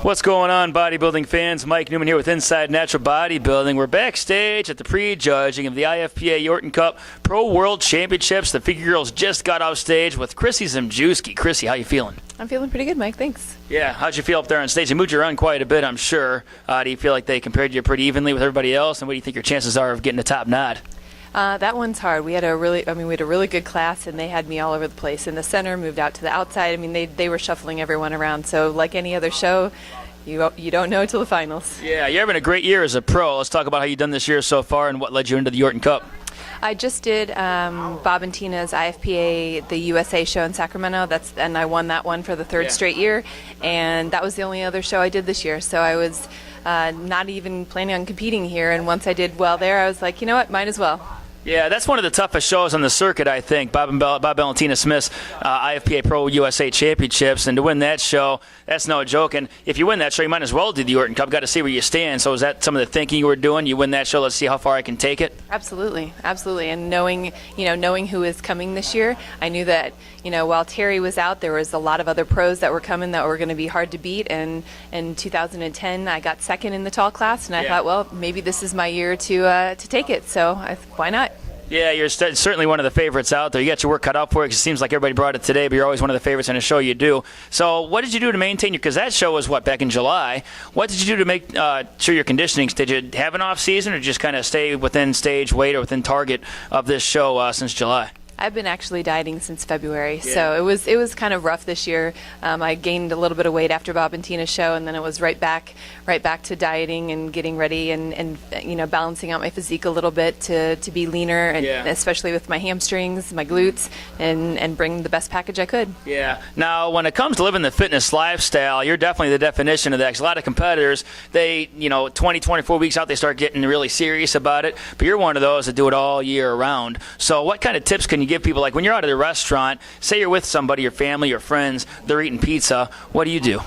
What's going on, bodybuilding fans? Mike Neumann here with Inside Natural Bodybuilding. We're backstage at the prejudging of the IFPA Yorton Cup Pro World Championships. The figure girls just got off stage with Chrissy Zmijewski. Chrissy, how you feeling? I'm feeling pretty good, Mike. Thanks. Yeah, how'd you feel up there on stage? They moved you around quite a bit, I'm sure. Do you feel like they compared you pretty evenly with everybody else? And what do you think your chances are of getting a top nod? That one's hard. We had a really good class, and they had me all over the place. In the center, moved out to the outside. I mean, they were shuffling everyone around. So, like any other show, you don't know until the finals. Yeah, you're having a great year as a pro. Let's talk about how you've done this year so far and what led you into the Yorton Cup. I just did Bob and Tina's IFPA, the USA show in Sacramento. And I won that one for the third straight year. And that was the only other show I did this year. So I was not even planning on competing here. And once I did well there, I was like, you know what, might as well. Yeah, that's one of the toughest shows on the circuit, I think. Bob and Tina Smith's IFPA Pro USA Championships, and to win that show, that's no joke. And if you win that show, you might as well do the Yorton Cup. Got to see where you stand. So is that some of the thinking you were doing? You win that show, let's see how far I can take it. Absolutely. And knowing who is coming this year, I knew that while Terry was out, there was a lot of other pros that were coming that were going to be hard to beat. And in 2010, I got second in the tall class, and I thought, well, maybe this is my year to take it. So why not? Yeah, you're certainly one of the favorites out there. You got your work cut out for it because it seems like everybody brought it today, but you're always one of the favorites in a show you do. So what did you do to maintain your – because that show was, back in July. What did you do to make sure your conditioning – did you have an off season or just kind of stay within stage weight or within target of this show since July? I've been actually dieting since February, so it was kind of rough this year. I gained a little bit of weight after Bob and Tina's show, and then it was right back to dieting and getting ready and balancing out my physique a little bit to be leaner, and especially with my hamstrings, my glutes, and bring the best package I could. Yeah. Now, when it comes to living the fitness lifestyle, you're definitely the definition of that. 'Cause a lot of competitors, they 20, 24 weeks out, they start getting really serious about it. But you're one of those that do it all year round. So, what kind of tips can you give people, like when you're out at a restaurant, say you're with somebody, your family, your friends, they're eating pizza, what do you do?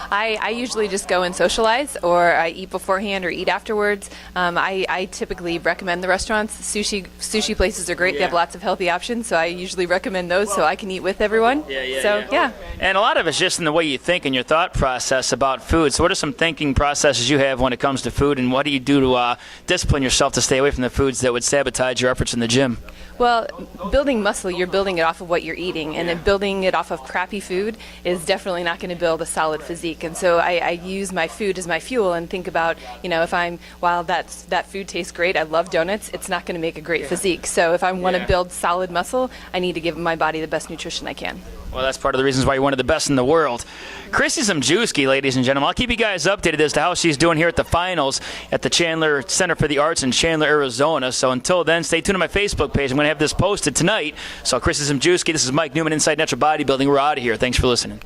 I usually just go and socialize, or I eat beforehand or eat afterwards. I typically recommend the restaurants. Sushi places are great. They have lots of healthy options, so I usually recommend those so I can eat with everyone. Yeah. And a lot of it's just in the way you think and your thought process about food. So what are some thinking processes you have when it comes to food, and what do you do to discipline yourself to stay away from the foods that would sabotage your efforts in the gym? Well, building muscle, you're building it off of what you're eating, and then building it off of crappy food is definitely not going to build a solid physique. And so I use my food as my fuel and think about, while that food tastes great, I love donuts, it's not going to make a great physique. So if I want to build solid muscle, I need to give my body the best nutrition I can. Well, that's part of the reasons why you're one of the best in the world. Chrissy Zmijewski, ladies and gentlemen. I'll keep you guys updated as to how she's doing here at the finals at the Chandler Center for the Arts in Chandler, Arizona. So until then, stay tuned to my Facebook page. I'm going to have this posted tonight. So Chrissy Zmijewski, this is Mike Neumann, Inside Natural Bodybuilding. We're out of here. Thanks for listening.